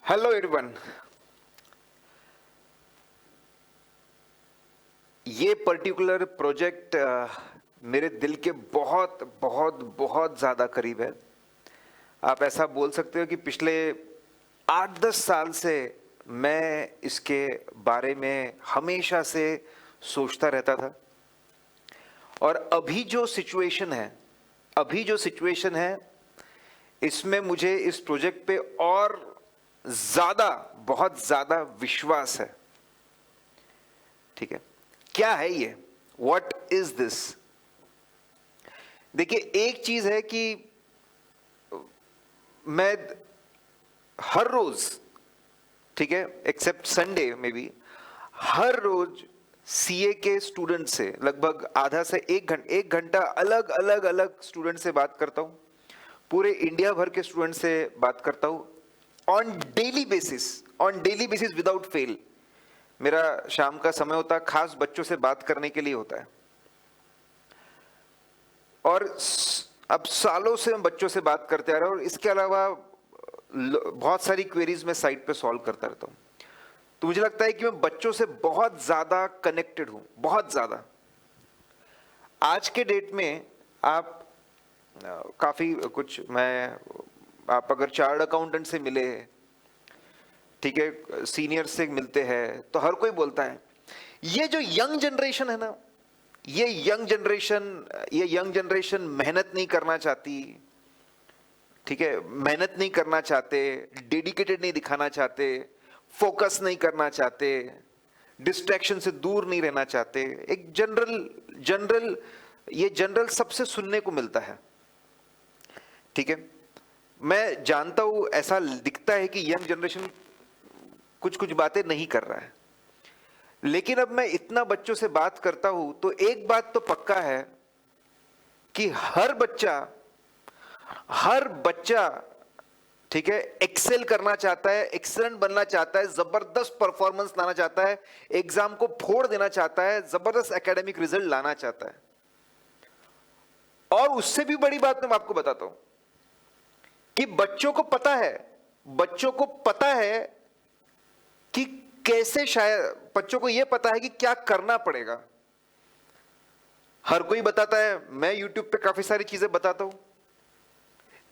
Hello everyone. ये particular project मेरे दिल के बहुत बहुत बहुत ज़्यादा करीब है। आप ऐसा बोल सकते हो कि पिछले 8-10 साल से मैं इसके बारे में हमेशा से सोचता रहता था। और अभी जो सिचुएशन है इसमें मुझे इस प्रोजेक्ट पे और ज़्यादा, बहुत ज़्यादा विश्वास है। ठीक है, क्या है ये? What is this? देखिए, एक चीज है कि मैं हर रोज, ठीक है, एक्सेप्ट संडे में भी, हर रोज सीए के स्टूडेंट से लगभग आधा से एक घंटा अलग अलग अलग स्टूडेंट से बात करता हूं। पूरे इंडिया भर के स्टूडेंट से बात करता हूं on daily basis without fail. मेरा शाम का समय होता है, खास बच्चों से बात करने के लिए होता है। और अब सालों से मैं बच्चों से बात करते आ रहा हूं और इसके अलावा बहुत सारी क्वेरीज मैं साइट पे सॉल्व करता रहता हूं। तो मुझे लगता है कि मैं बच्चों से बहुत ज्यादा कनेक्टेड हूं, बहुत ज्यादा। आज के डेट में आप काफी कुछ, आप अगर चार्टर्ड अकाउंटेंट से मिले, ठीक है, सीनियर से मिलते हैं, तो हर कोई बोलता है ये जो यंग जनरेशन है ना, ये यंग जनरेशन मेहनत नहीं करना चाहती। ठीक है, मेहनत नहीं करना चाहते, डेडिकेटेड नहीं दिखाना चाहते, फोकस नहीं करना चाहते, डिस्ट्रैक्शन से दूर नहीं रहना चाहते। एक जनरल सबसे सुनने को मिलता है। ठीक है, मैं जानता हूं ऐसा दिखता है कि यंग जनरेशन कुछ कुछ बातें नहीं कर रहा है, लेकिन अब मैं इतना बच्चों से बात करता हूं तो एक बात तो पक्का है कि हर बच्चा, ठीक है, एक्सेल करना चाहता है, एक्सीलेंट बनना चाहता है, जबरदस्त परफॉर्मेंस लाना चाहता है, एग्जाम को फोड़ देना चाहता है, जबरदस्त एकेडमिक रिजल्ट लाना चाहता है। और उससे भी बड़ी बात मैं आपको बताता हूं कि बच्चों को पता है कि कैसे, शायद बच्चों को यह पता है कि क्या करना पड़ेगा। हर कोई बताता है, मैं यूट्यूब पे काफी सारी चीजें बताता हूं,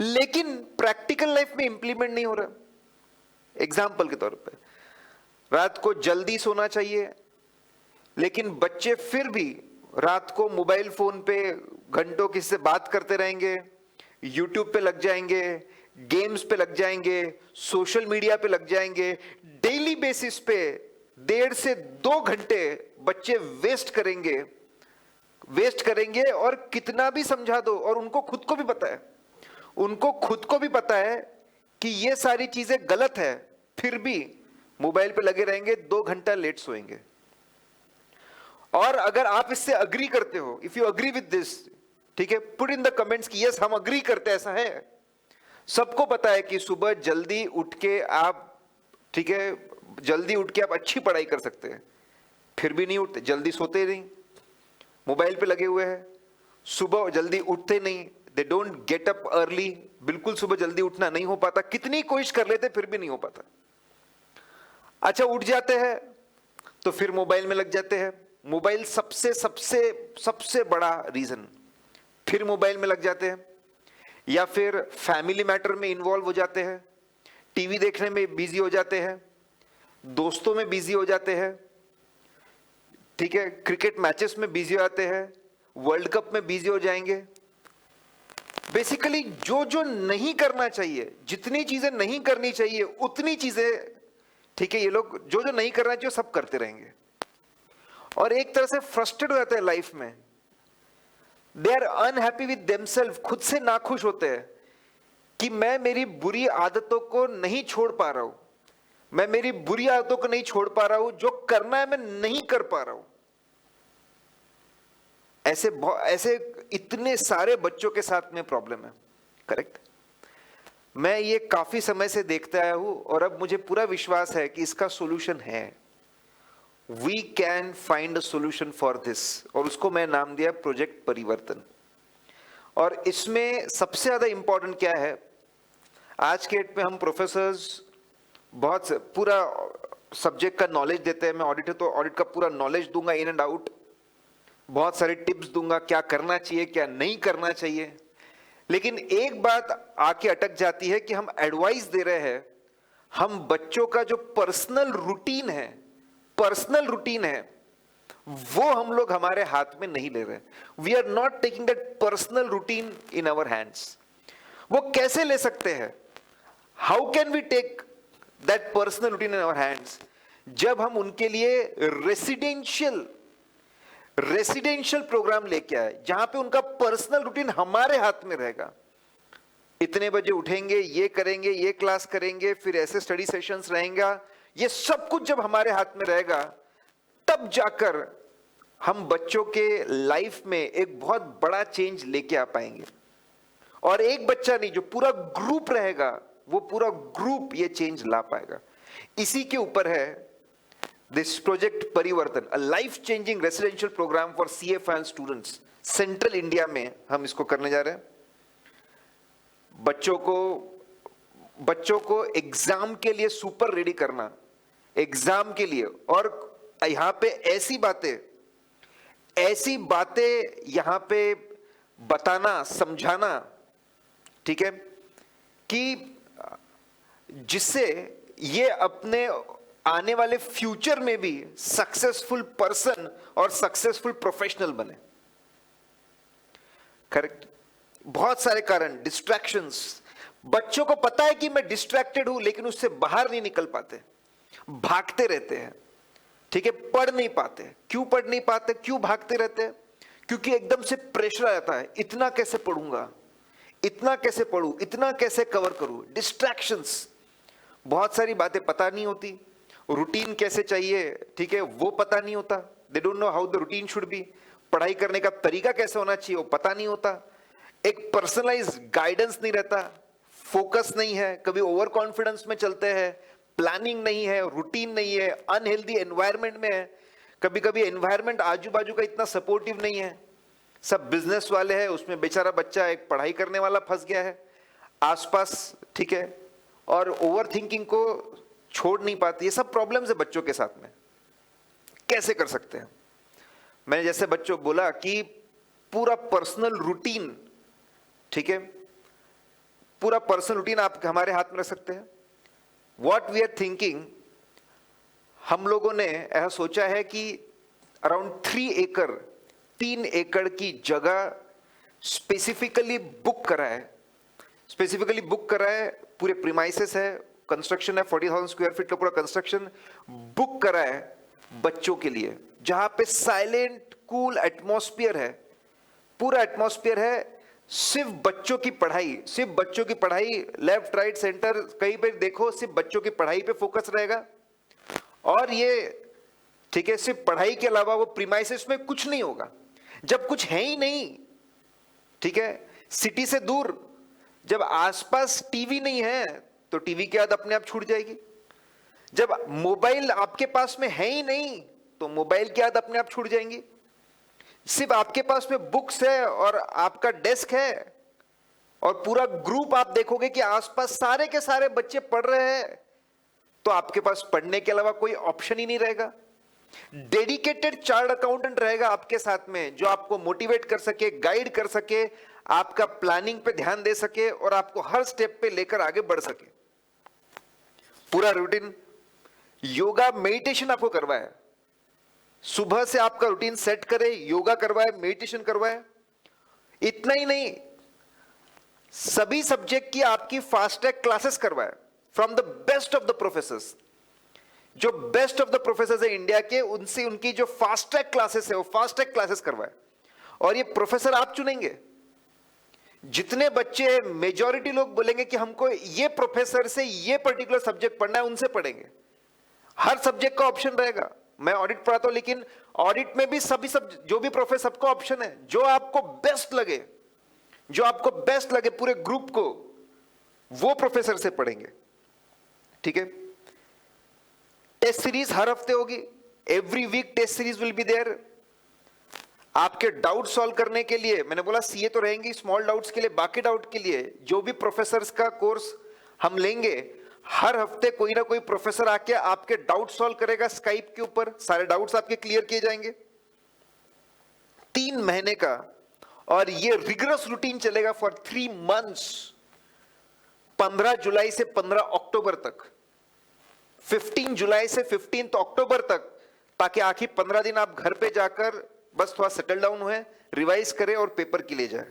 लेकिन प्रैक्टिकल लाइफ में इंप्लीमेंट नहीं हो रहा। एग्जाम्पल के तौर पे, रात को जल्दी सोना चाहिए, लेकिन बच्चे फिर भी रात को मोबाइल फोन पे घंटों किसी से बात करते रहेंगे, यूट्यूब पे लग जाएंगे, गेम्स पे लग जाएंगे, सोशल मीडिया पे लग जाएंगे। डेली बेसिस पे 1.5 से 2 घंटे बच्चे वेस्ट करेंगे और कितना भी समझा दो। और उनको खुद को भी पता है कि ये सारी चीजें गलत है, फिर भी मोबाइल पे लगे रहेंगे, 2 घंटा लेट सोएंगे। और अगर आप इससे अग्री करते हो, if you agree with this, ठीक है, पुट इन द कमेंट्स कि यस हम अग्री करते हैं, ऐसा है। सबको पता है कि सुबह जल्दी उठ के आप, ठीक है, जल्दी उठ के आप अच्छी पढ़ाई कर सकते हैं, फिर भी नहीं उठते, जल्दी सोते नहीं, मोबाइल पे लगे हुए हैं, सुबह जल्दी उठते नहीं, they don't get up early. बिल्कुल सुबह जल्दी उठना नहीं हो पाता, कितनी कोशिश कर लेते फिर भी नहीं हो पाता। अच्छा, उठ जाते हैं तो फिर मोबाइल में लग जाते हैं। मोबाइल सबसे सबसे सबसे बड़ा रीजन, फिर मोबाइल में लग जाते हैं, या फिर फैमिली मैटर में इन्वॉल्व हो जाते हैं, टीवी देखने में बिजी हो जाते हैं, दोस्तों में बिजी हो जाते हैं, ठीक है, क्रिकेट मैचेस में बिजी हो जाते हैं, वर्ल्ड कप में बिजी हो जाएंगे। बेसिकली जो जो नहीं करना चाहिए, जितनी चीजें नहीं करनी चाहिए उतनी चीजें, ठीक है, ये लोग जो जो नहीं करना चाहिए सब करते रहेंगे। और एक तरह से फ्रस्ट्रेट हो जाते हैं लाइफ में, they are unhappy with themselves, खुद से नाखुश होते हैं कि मैं मेरी बुरी आदतों को नहीं छोड़ पा रहा हूं, मैं मेरी बुरी आदतों को नहीं छोड़ पा रहा हूं, जो करना है मैं नहीं कर पा रहा हूं। ऐसे इतने सारे बच्चों के साथ में प्रॉब्लम है। करेक्ट, मैं ये काफी समय से देखता आया हूं और अब मुझे पूरा विश्वास है कि इसका सॉल्यूशन है। We can find a solution for this, और उसको मैं नाम दिया प्रोजेक्ट परिवर्तन। और इसमें सबसे ज्यादा इंपॉर्टेंट क्या है, आज के डेट में हम प्रोफेसर्स पूरा सब्जेक्ट का नॉलेज देते हैं। मैं ऑडिट है तो ऑडिट का पूरा नॉलेज दूंगा, इन एंड आउट। बहुत सारे टिप्स दूंगा, क्या करना चाहिए क्या नहीं करना चाहिए। लेकिन एक बात आके अटक जाती है कि हम एडवाइस दे रहे हैं, हम बच्चों का जो पर्सनल रूटीन है वो हम लोग हमारे हाथ में नहीं ले रहे। We are not taking that personal routine in our hands. वो कैसे ले सकते हैं? How can we take that personal routine in our hands? जब हम उनके लिए रेसिडेंशियल प्रोग्राम लेके आए, जहां पे उनका पर्सनल रूटीन हमारे हाथ में रहेगा। इतने बजे उठेंगे, ये करेंगे, ये क्लास करेंगे, फिर ऐसे स्टडी सेशंस रहेंगे। ये सब कुछ जब हमारे हाथ में रहेगा, तब जाकर हम बच्चों के लाइफ में एक बहुत बड़ा चेंज लेके आ पाएंगे। और एक बच्चा नहीं, जो पूरा ग्रुप रहेगा, वो पूरा ग्रुप ये चेंज ला पाएगा। इसी के ऊपर है this project Parivartan, a life changing residential program for CA final students. Central India में हम इसको करने जा रहे हैं। बच्चों को एग्जाम के लिए सुपर रेडी करना, एग्जाम के लिए। और यहां पे ऐसी बातें यहां पे बताना, समझाना, ठीक है, कि जिससे ये अपने आने वाले फ्यूचर में भी सक्सेसफुल पर्सन और सक्सेसफुल प्रोफेशनल बने। करेक्ट? बहुत सारे कारण, डिस्ट्रैक्शंस। बच्चों को पता है कि मैं डिस्ट्रैक्टेड हूं, लेकिन उससे बाहर नहीं निकल पाते, भागते रहते हैं, ठीक है, पढ़ नहीं पाते। क्यों पढ़ नहीं पाते, क्यों भागते रहते हैं? क्योंकि एकदम से प्रेशर आ जाता है, इतना कैसे पढ़ूंगा, इतना कैसे पढ़ूं, इतना कैसे कवर करूं। डिस्ट्रैक्शंस, बहुत सारी बातें पता नहीं होती। रूटीन कैसे चाहिए, ठीक है, वो पता नहीं होता। They don't know how the routine should be. पढ़ाई करने का तरीका कैसे होना चाहिए वो पता नहीं होता। एक पर्सनलाइज गाइडेंस नहीं रहता, फोकस नहीं है, कभी ओवर कॉन्फिडेंस में चलते हैं, प्लानिंग नहीं है, रूटीन नहीं है, अनहेल्दी एनवायरनमेंट में है। कभी कभी एनवायरनमेंट आजू बाजू का इतना सपोर्टिव नहीं है, सब बिजनेस वाले हैं, उसमें बेचारा बच्चा एक पढ़ाई करने वाला फंस गया है आसपास, ठीक है, और ओवर थिंकिंग को छोड़ नहीं पाती। ये सब प्रॉब्लम्स है बच्चों के साथ में। कैसे कर सकते हैं? मैंने जैसे बच्चों बोला कि पूरा पर्सनल रूटीन, ठीक है, पूरा पर्सनल रूटीन आप हमारे हाथ में रख सकते हैं। व्हाट वी आर थिंकिंग, हम लोगों ने ऐसा सोचा है कि अराउंड 3 एकड़ की जगह स्पेसिफिकली बुक करा है, पूरे प्रीमाइसेस है, कंस्ट्रक्शन है, 40,000 स्क्वायर फीट का पूरा कंस्ट्रक्शन बुक करा है बच्चों के लिए, जहां पे साइलेंट कूल एटमॉस्फेयर है, पूरा एटमॉस्फेयर है। सिर्फ बच्चों की पढ़ाई, लेफ्ट राइट सेंटर कहीं पे देखो, सिर्फ बच्चों की पढ़ाई पे फोकस रहेगा। और ये, ठीक है, सिर्फ पढ़ाई के अलावा वो प्रीमाइसेस में कुछ नहीं होगा। जब कुछ है ही नहीं, ठीक है, सिटी से दूर, जब आसपास टीवी नहीं है तो टीवी की आदत अपने आप छूट जाएगी। जब मोबाइल आपके पास में है ही नहीं तो मोबाइल की आदत अपने आप छूट जाएंगी। सिर्फ आपके पास में बुक्स है और आपका डेस्क है और पूरा ग्रुप आप देखोगे कि आसपास सारे के सारे बच्चे पढ़ रहे हैं, तो आपके पास पढ़ने के अलावा कोई ऑप्शन ही नहीं रहेगा। डेडिकेटेड चार्ट अकाउंटेंट रहेगा आपके साथ में, जो आपको मोटिवेट कर सके, गाइड कर सके, आपका प्लानिंग पे ध्यान दे सके और आपको हर स्टेप पे लेकर आगे बढ़ सके। पूरा रूटीन, योगा मेडिटेशन आपको करवाए, सुबह से आपका रूटीन सेट करे, योगा करवाए, मेडिटेशन करवाए। इतना ही नहीं, सभी सब्जेक्ट की आपकी फास्ट ट्रैक क्लासेस करवाए from the best of the professors. जो बेस्ट ऑफ द प्रोफेसर्स है इंडिया के, उनसे उनकी जो फास्ट ट्रैक क्लासेस है वो फास्ट ट्रैक क्लासेस करवाए। और ये प्रोफेसर आप चुनेंगे। जितने बच्चे, मेजॉरिटी लोग बोलेंगे कि हमको ये प्रोफेसर से ये पर्टिकुलर सब्जेक्ट पढ़ना है, उनसे पढ़ेंगे। हर सब्जेक्ट का ऑप्शन रहेगा। मैं ऑडिट पढ़ाता हूं, लेकिन ऑडिट में भी सभी जो भी प्रोफेसर, सबका ऑप्शन है। जो आपको बेस्ट लगे पूरे ग्रुप को, वो प्रोफेसर से पढ़ेंगे, ठीक है। टेस्ट सीरीज हर हफ्ते होगी, every week test series will be there. आपके डाउट सॉल्व करने के लिए, मैंने बोला सीए तो रहेंगी, स्मॉल डाउट्स के लिए, बाकी डाउट के लिए जो भी प्रोफेसर्स का कोर्स हम लेंगे, हर हफ्ते कोई ना कोई प्रोफेसर आके आपके डाउट सॉल्व करेगा स्काइप के ऊपर, सारे डाउट्स आपके क्लियर किए जाएंगे 3 महीने का। और ये रिगरस रूटीन चलेगा फॉर 3 मंथ्स, 15 जुलाई से 15 अक्टूबर तक, 15 जुलाई से 15 अक्टूबर तक, ताकि आखिर 15 दिन आप घर पे जाकर बस थोड़ा सेटल डाउन हुए, रिवाइज करें और पेपर के लिए जाए।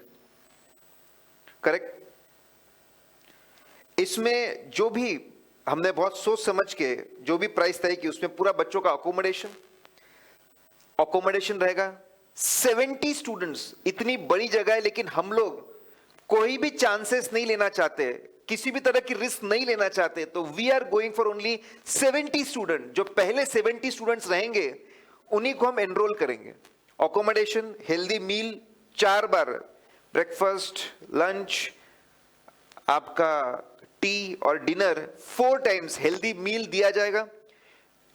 करेक्ट। इसमें जो भी हमने बहुत सोच समझ के जो भी प्राइस तय की, उसमें पूरा बच्चों का अकोमोडेशन रहेगा। 70 स्टूडेंट्स, इतनी बड़ी जगह है, लेकिन हम लोग कोई भी चांसेस नहीं लेना चाहते, किसी भी तरह की रिस्क नहीं लेना चाहते, तो we are going for only 70 student. जो पहले 70 स्टूडेंट्स रहेंगे उन्हीं को हम एनरोल करेंगे। अकोमोडेशन, हेल्दी मील 4 बार, ब्रेकफास्ट, लंच, आपका टी और डिनर 4 टाइम्स हेल्दी मील दिया जाएगा।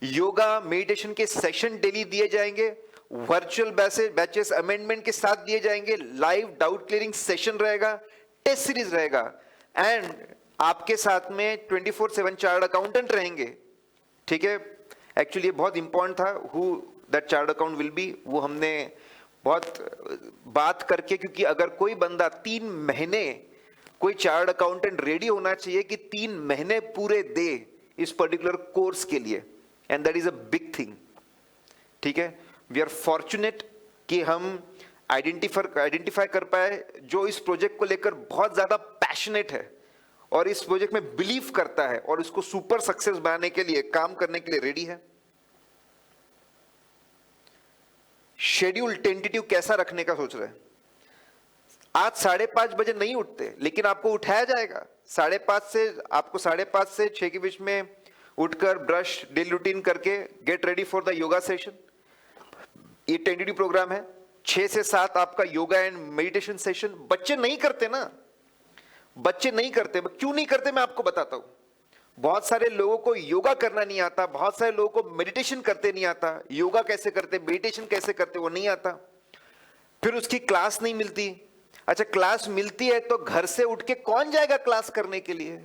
योगा मेडिटेशन के सेशन डेली दिए जाएंगे, वर्चुअल बैचेस अमेंडमेंट के साथ दिए जाएंगे, लाइव डाउट क्लियरिंग सेशन रहेगा, टेस्ट सीरीज रहेगा, एंड आपके साथ में 24/7 चार्टर्ड अकाउंटेंट रहेंगे। ठीक है, एक्चुअली ये बहुत इंपॉर्टेंट था, who that chartered account will be, वो हमने बहुत बात करके, क्योंकि अगर कोई बंदा 3 महीने, कोई चार्टर्ड अकाउंटेंट रेडी होना चाहिए कि 3 महीने पूरे दे इस पर्टिकुलर कोर्स के लिए, and that is a big thing. ठीक है, वी आर फॉर्चुनेट कि हम आइडेंटिफाई कर पाए जो इस प्रोजेक्ट को लेकर बहुत ज्यादा पैशनेट है और इस प्रोजेक्ट में बिलीव करता है और इसको सुपर सक्सेस बनाने के लिए काम करने के लिए रेडी है। शेड्यूल टेंटेटिव कैसा रखने का सोच रहे हैं? आज 5:30 बजे नहीं उठते, लेकिन आपको उठाया जाएगा 5:30 से, आपको 5:30 से 6 के बीच में उठकर ब्रश, डेली रूटीन करके get ready for the yoga session. ये टेंटेटिव प्रोग्राम है। 6 से 7 आपका योगा एंड मेडिटेशन सेशन। बच्चे नहीं करते ना, बच्चे नहीं करते। क्यों नहीं करते मैं आपको बताता हूं। बहुत सारे लोगों को योगा करना नहीं आता, बहुत सारे लोगों को मेडिटेशन करते नहीं आता। योगा कैसे करते, मेडिटेशन कैसे करते, वो नहीं आता। फिर उसकी क्लास नहीं मिलती। अच्छा, क्लास मिलती है तो घर से उठ के कौन जाएगा क्लास करने के लिए?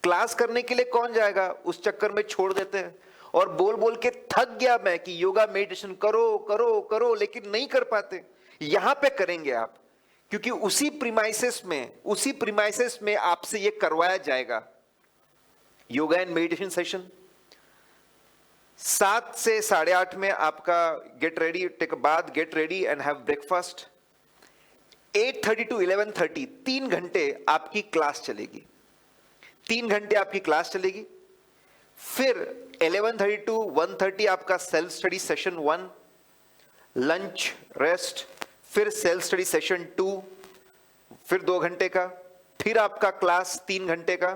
क्लास करने के लिए कौन जाएगा? उस चक्कर में छोड़ देते हैं और बोल बोल के थक गया मैं कि योगा मेडिटेशन करो करो करो, लेकिन नहीं कर पाते। यहां पे करेंगे आप, क्योंकि उसी प्रीमाइसेस में आपसे ये करवाया जाएगा। योगा एंड मेडिटेशन सेशन 7 से 8:30 में आपका get ready, take a bath, get ready and have breakfast. 8:30 to 11:30 3 घंटे आपकी क्लास चलेगी। 3 घंटे आपकी क्लास चलेगी। फिर 11:30 to 1:30 आपका self study session 1, lunch, rest, फिर सेल्फ स्टडी सेशन 2, फिर 2 घंटे का, फिर आपका क्लास 3 घंटे का,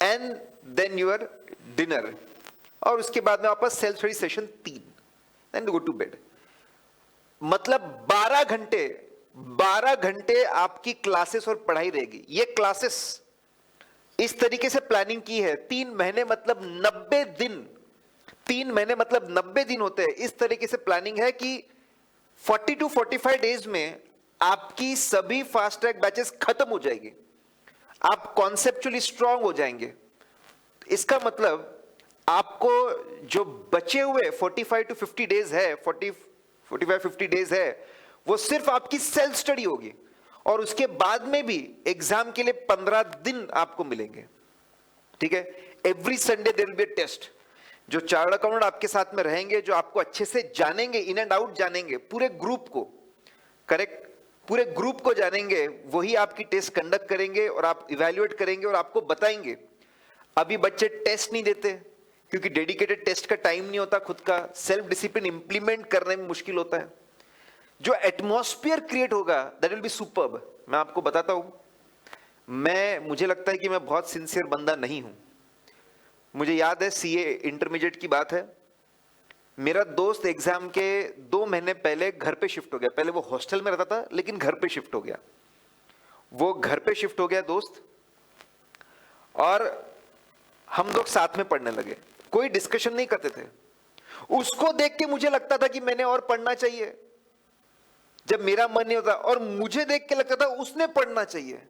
एंड देन योर डिनर, और उसके बाद में वापस self study session 3, then go to bed. मतलब 12 घंटे आपकी क्लासेस और पढ़ाई रहेगी। ये क्लासेस इस तरीके से प्लानिंग की है। 3 महीने मतलब 90 दिन, 3 महीने मतलब 90 दिन होते हैं। इस तरीके से प्लानिंग है कि 40 to 45 डेज में आपकी सभी फास्ट ट्रैक बैचेस खत्म हो जाएगी। आप कॉन्सेप्चुअली स्ट्रांग हो जाएंगे। इसका मतलब आपको जो बचे हुए 45 to 50 डेज है, 45-50 डेज है, वो सिर्फ आपकी सेल्फ स्टडी होगी। और उसके बाद में भी एग्जाम के लिए 15 दिन आपको मिलेंगे। ठीक है, every Sunday there will be a test. जो चार्टर्ड अकाउंटेंट आपके साथ में रहेंगे, जो आपको अच्छे से जानेंगे, इन एंड आउट जानेंगे, पूरे ग्रुप को, करेक्ट, पूरे ग्रुप को जानेंगे, वही आपकी टेस्ट कंडक्ट करेंगे और आप इवैल्यूएट करेंगे और आपको बताएंगे। अभी बच्चे टेस्ट नहीं देते क्योंकि डेडिकेटेड टेस्ट का टाइम नहीं होता, खुद का सेल्फ डिसिप्लिन इंप्लीमेंट करने में मुश्किल होता है। जो एटमॉस्फेयर क्रिएट होगा दैट विल बी सुपर्ब। मैं आपको बताता हूं, मुझे लगता है कि मैं बहुत सिंसियर बंदा नहीं हूं। मुझे याद है सीए इंटरमीडिएट की बात है, मेरा दोस्त एग्जाम के 2 महीने पहले घर पे शिफ्ट हो गया। पहले वो हॉस्टल में रहता था, लेकिन घर पे शिफ्ट हो गया। वो घर पे शिफ्ट हो गया दोस्त, और हम लोग साथ में पढ़ने लगे। कोई डिस्कशन नहीं करते थे। उसको देख के मुझे लगता था कि मैंने और पढ़ना चाहिए जब मेरा मन नहीं होता, और मुझे देख के लगता था उसने पढ़ना चाहिए।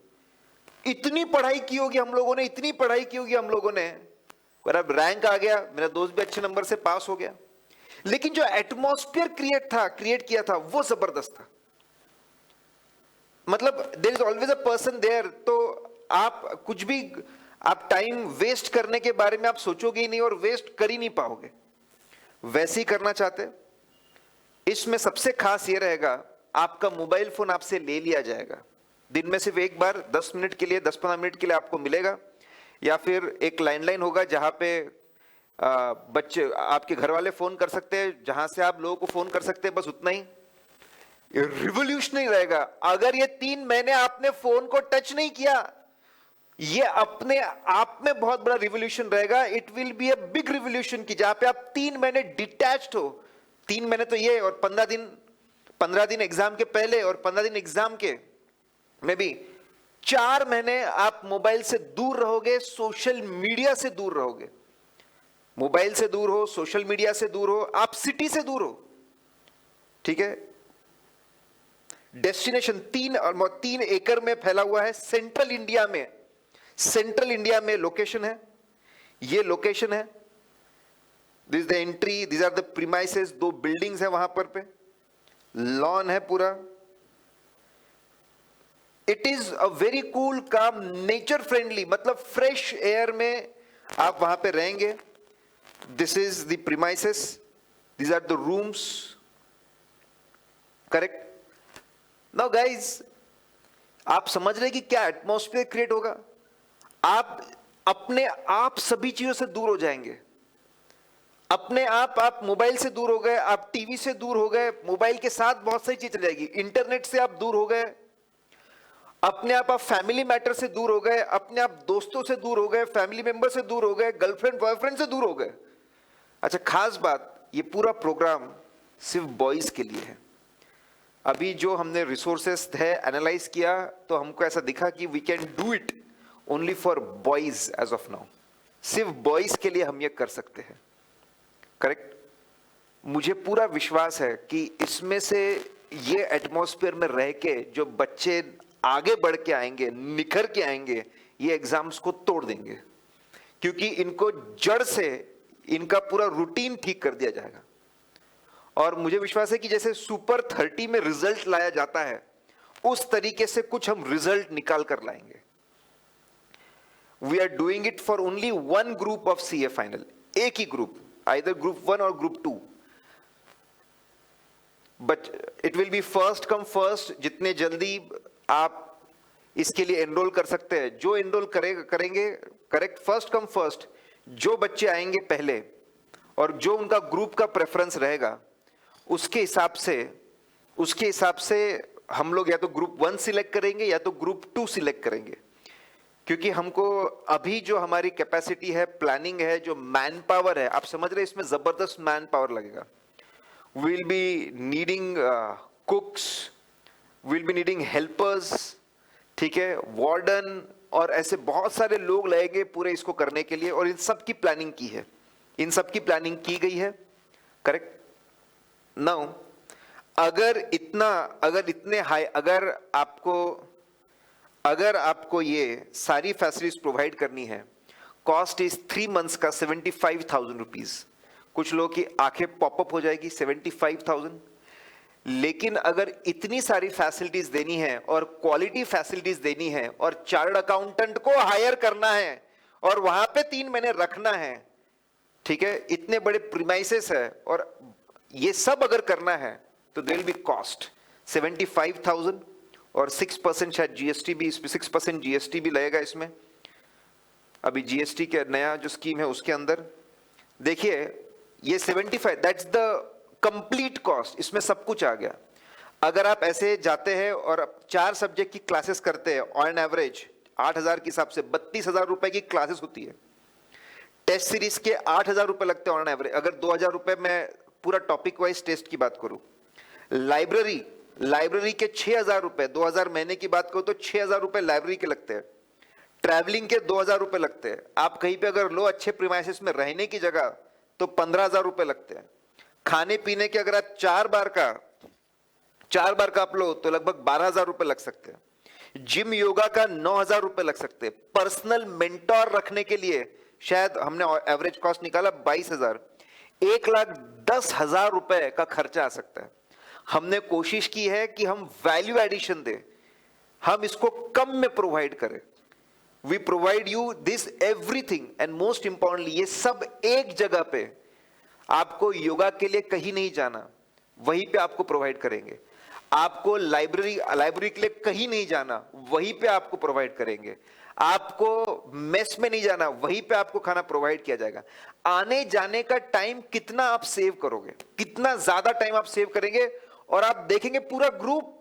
इतनी पढ़ाई की होगी हम लोगों ने, इतनी पढ़ाई की होगी हम लोगों ने, पर अब रैंक आ गया, मेरा दोस्त भी अच्छे नंबर से पास हो गया, लेकिन जो एटमॉस्फेयर क्रिएट किया था वो जबरदस्त था। मतलब there is always a person there, तो आप कुछ भी, आप टाइम वेस्ट करने के बारे में आप सोचोगे ही नहीं और वेस्ट कर ही नहीं पाओगे। वैसे ही करना चाहते, इसमें सबसे खास ये रहेगा, आपका मोबाइल फोन आपसे ले लिया जाएगा, दिन में सिर्फ एक बार 10 मिनट के लिए, 10-15 मिनट के लिए आपको मिलेगा, या फिर एक लैंडलाइन होगा जहां पे बच्चे, आपके घर वाले फोन कर सकते हैं, जहां से आप लोगों को फोन कर सकते हैं, बस उतना ही। रिवोल्यूशनरी रहेगा। अगर ये 3 महीने आपने फोन को टच नहीं किया, ये अपने आप में बहुत बड़ा रिवोल्यूशन रहेगा। It will be a big revolution की जहां पे आप 3 महीने डिटैच्ड हो। 3 महीने तो ये, और 15 दिन एग्जाम के पहले और 15 दिन एग्जाम के में भी 4 महीने आप मोबाइल से दूर रहोगे, सोशल मीडिया से दूर रहोगे। मोबाइल से दूर हो, सोशल मीडिया से दूर हो, आप सिटी से दूर हो, ठीक है। डेस्टिनेशन 3 एकड़ में फैला हुआ है, सेंट्रल इंडिया में लोकेशन है, ये लोकेशन है। This the entry, this are the premises, 2 buildings है वहां पर पे, लॉन है पूरा। It is a very cool, calm, nature friendly, मतलब फ्रेश एयर में आप वहां पे रहेंगे। This is the premises, this are the rooms, correct. Now guys, आप समझ रहे कि क्या एटमॉस्फेयर क्रिएट होगा। आप अपने आप सभी चीजों से दूर हो जाएंगे, अपने आप मोबाइल से दूर हो गए, आप टीवी से दूर हो गए, मोबाइल के साथ बहुत सारी चीज चल जाएगी, इंटरनेट से आप दूर हो गए, अपने आप फैमिली मैटर से दूर हो गए, अपने आप दोस्तों से दूर हो गए, फैमिली मेंबर से दूर हो गए, गर्लफ्रेंड बॉयफ्रेंड से दूर हो गए। अच्छा, खास बात, ये पूरा प्रोग्राम सिर्फ बॉयज के लिए है। अभी जो हमने रिसोर्सेस है एनालाइज किया, तो हमको ऐसा दिखा कि we can do it only for boys as of now. सिर्फ बॉयज के लिए हम ये कर सकते हैं, करेक्ट। मुझे पूरा विश्वास है कि इसमें से ये एटमॉस्फेयर में रह के जो बच्चे आगे बढ़ के आएंगे, निखर के आएंगे, ये एग्जाम्स को तोड़ देंगे, क्योंकि इनको जड़ से इनका पूरा रूटीन ठीक कर दिया जाएगा। और मुझे विश्वास है कि जैसे सुपर 30 में रिजल्ट लाया जाता है, उस तरीके से कुछ हम रिजल्ट निकाल कर लाएंगे। We are doing it for only 1 group of CA final, एक ही ग्रुप, आइदर ग्रुप 1 और group 2, but it will be first come first. जितने जल्दी आप इसके लिए एनरोल कर सकते हैं, जो एनरोल करेंगे, करेक्ट, फर्स्ट कम फर्स्ट, जो बच्चे आएंगे पहले और जो उनका ग्रुप का प्रेफरेंस रहेगा, उसके हिसाब से हम लोग या तो ग्रुप 1 सिलेक्ट करेंगे या तो ग्रुप 2 सिलेक्ट करेंगे। क्योंकि हमको अभी जो हमारी कैपेसिटी है, प्लानिंग है, जो मैन पावर है, आप समझ रहे हैं, इसमें जबरदस्त मैन पावर लगेगा। Will be needing cooks, will be needing helpers, ठीक है, वार्डन, और ऐसे बहुत सारे लोग लगेंगे पूरे इसको करने के लिए। और इन सब की प्लानिंग की है, इन सब की प्लानिंग की गई है, करेक्ट। नाउ अगर इतने हाई, अगर आपको ये सारी फैसिलिटीज प्रोवाइड करनी है, कॉस्ट इज 3 मंथ्स का 75,000 रुपीज। कुछ लोगों की आंखें पॉपअप हो जाएगी, 75,000। लेकिन अगर इतनी सारी फैसिलिटीज देनी है और क्वालिटी फैसिलिटीज देनी है और चार्टर्ड अकाउंटेंट को हायर करना है और वहां पे 3 महीने रखना है, ठीक है, इतने बड़े प्रीमाइसेस है, और ये सब अगर करना है तो देयर विल बी कॉस्ट 75,000 और 6% शायद जीएसटी भी, इसमें 6% जीएसटी भी लगेगा इसमें। अभी जीएसटी के नया जो स्कीम है उसके अंदर देखिए, ये 75, दैट्स द कंप्लीट कॉस्ट, इसमें सब कुछ आ गया। अगर आप ऐसे जाते हैं और 4 सब्जेक्ट की क्लासेस करते हैं, ऑन एवरेज 8,000 के हिसाब से 32,000 रुपए की क्लासेस होती है। टेस्ट सीरीज के 8,000 रुपए लगते हैं ऑन एवरेज। अगर 2,000 रुपए में पूरा टॉपिक वाइज टेस्ट की बात करूं, लाइब्रेरी के 6,000 रुपए, 2,000 महीने की बात करूं तो 6,000 रुपए लाइब्रेरी के लगते हैं। ट्रैवलिंग के 2,000 रुपए लगते हैं। आप कहीं पे अगर लो अच्छे प्रीमाइसेस में रहने की जगह तो 15,000 रुपए लगते हैं। खाने पीने के अगर आप 4 बार का आप लो तो लगभग 12,000 रुपए लग सकते हैं। जिम योगा का 9,000 रुपए लग सकते हैं। पर्सनल मेंटोर रखने के लिए शायद हमने एवरेज कॉस्ट निकाला 22,000, 1,10,000 रुपए का खर्चा आ सकता है। हमने कोशिश की है कि हम वैल्यू एडिशन दें, हम इसको कम में प्रोवाइड करें। We provide you this everything and most importantly ये सब एक जगह पे, आपको योगा के लिए कहीं नहीं जाना, वहीं पे आपको प्रोवाइड करेंगे। आपको लाइब्रेरी के लिए कहीं नहीं जाना, वहीं पे आपको प्रोवाइड करेंगे। आपको मेस में नहीं जाना, वहीं पे आपको खाना प्रोवाइड किया जाएगा। आने जाने का टाइम कितना आप सेव करोगे, कितना ज्यादा टाइम आप सेव करेंगे, और आप देखेंगे पूरा ग्रुप,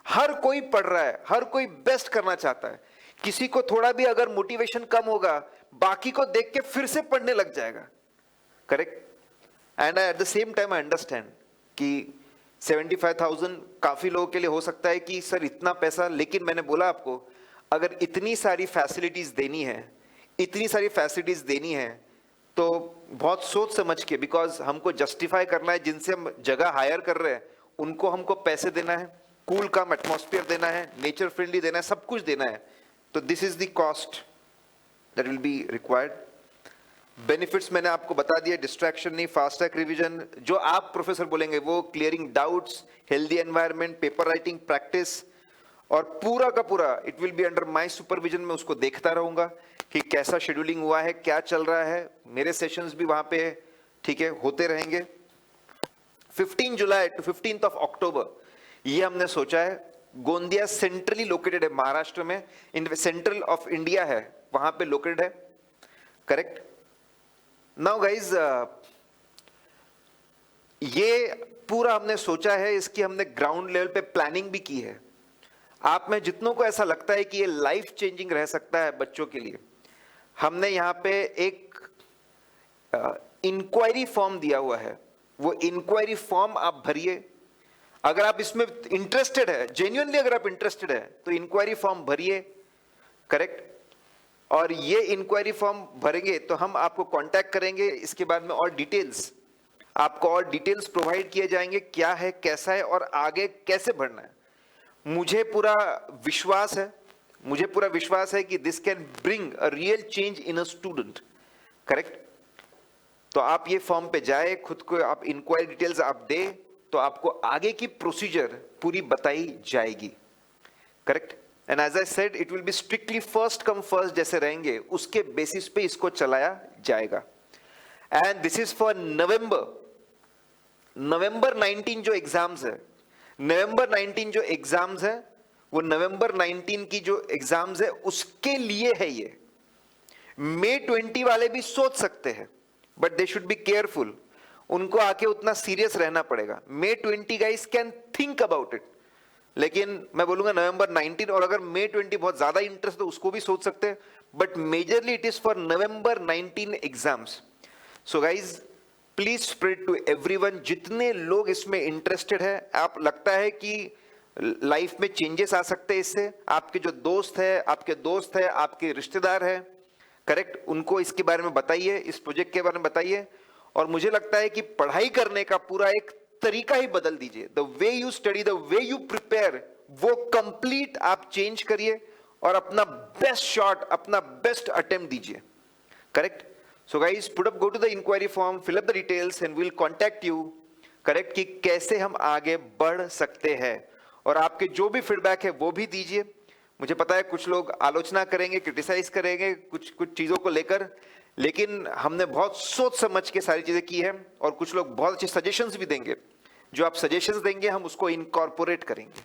हर कोई पढ़ रहा है, हर कोई बेस्ट करना चाहता है। किसी को थोड़ा भी अगर मोटिवेशन कम होगा, बाकी को देख के फिर से पढ़ने लग जाएगा। Correct? And at the same time I understand कि 75,000 काफी लोगों के लिए हो सकता है कि सर इतना पैसा, लेकिन मैंने बोला आपको, अगर इतनी सारी फैसिलिटीज देनी है, इतनी सारी फैसिलिटीज देनी है, तो बहुत सोच समझ के, बिकॉज हमको जस्टिफाई करना है, जिनसे हम जगह हायर कर रहे हैं उनको हमको पैसे देना है, कूल का एटमॉस्फेयर देना है, नेचर फ्रेंडली देना है, सब कुछ देना है। तो this is the cost that will be required. Benefits मैंने आपको बता दिया, डिस्ट्रैक्शन नहीं, फास्ट ट्रैक रिवीजन, जो आप प्रोफेसर बोलेंगे वो, clearing doubts, healthy environment, paper writing practice, और पूरा का पूरा it will be under my supervision. में उसको देखता रहूंगा कि कैसा शेड्यूलिंग हुआ है, क्या चल रहा है। मेरे सेशंस भी वहां पे ठीक है होते रहेंगे। 15 जुलाई टू 15 ऑफ अक्टूबर ये हमने सोचा है। गोंदिया सेंट्रली लोकेटेड है महाराष्ट्र में, इन सेंट्रल ऑफ इंडिया है, वहां पे लोकेटेड है। करेक्ट? नाउ गाइज, ये पूरा हमने सोचा है, इसकी हमने ग्राउंड लेवल पे प्लानिंग भी की है। आप में जितनों को ऐसा लगता है कि ये लाइफ चेंजिंग रह सकता है बच्चों के लिए, हमने यहाँ पे एक इंक्वायरी फॉर्म दिया हुआ है। वो इंक्वायरी फॉर्म आप भरिए। अगर आप इसमें इंटरेस्टेड है, जेन्युइनली अगर आप इंटरेस्टेड है, तो इंक्वायरी फॉर्म भरिए। करेक्ट? और ये इंक्वायरी फॉर्म भरेंगे तो हम आपको कांटेक्ट करेंगे। इसके बाद में और डिटेल्स, आपको और डिटेल्स प्रोवाइड किए जाएंगे, क्या है, कैसा है और आगे कैसे बढ़ना है। मुझे पूरा विश्वास है कि this can bring a real change in a student. Correct? तो आप ये फॉर्म पे जाए, खुद को आप इंक्वायरी डिटेल्स आप दे, तो आपको आगे की प्रोसीजर पूरी बताई जाएगी। Correct? And as I said, it will be strictly first come first जैसे रहेंगे, उसके बेसिस पे इसको चलाया जाएगा। And this is for November 19 जो एग्जाम्स है, नवंबर 19 जो एग्जाम्स है, वो नवंबर 19 की जो एग्जाम्स है उसके लिए है ये। May 20 वाले भी सोच सकते हैं, but they should be careful. उनको आके उतना सीरियस रहना पड़ेगा। May 20 guys can think about it, लेकिन मैं बोलूंगा नवंबर 19, और अगर May 20 बहुत ज्यादा इंटरेस्ट तो उसको भी सोच सकते हैं, but majorly it is for November 19 exams. So guys please spread to everyone, जितने लोग इसमें इंटरेस्टेड है, आप लगता है कि लाइफ में चेंजेस आ सकते हैं इससे, आपके जो दोस्त है, आपके रिश्तेदार है, करेक्ट, उनको इसके बारे में बताइए, इस प्रोजेक्ट के बारे में बताइए। और मुझे लगता है कि पढ़ाई करने का पूरा एक तरीका ही बदल दीजिए। The way you study, the way you prepare, वो कंप्लीट आप चेंज करिए और अपना बेस्ट शॉट, अपना बेस्ट अटेम्प्ट दीजिए। Correct? So guys, put up, go to the enquiry form, fill up the details and will contact you. Correct? कि कैसे हम आगे बढ़ सकते हैं, और आपके जो भी फीडबैक है वो भी दीजिए। मुझे पता है कुछ लोग आलोचना करेंगे, क्रिटिसाइज करेंगे कुछ चीजों को लेकर, लेकिन हमने बहुत सोच समझ के सारी चीजें की है, और कुछ लोग बहुत अच्छे सजेशंस भी देंगे। जो आप सजेशंस देंगे हम उसको इनकॉर्पोरेट करेंगे।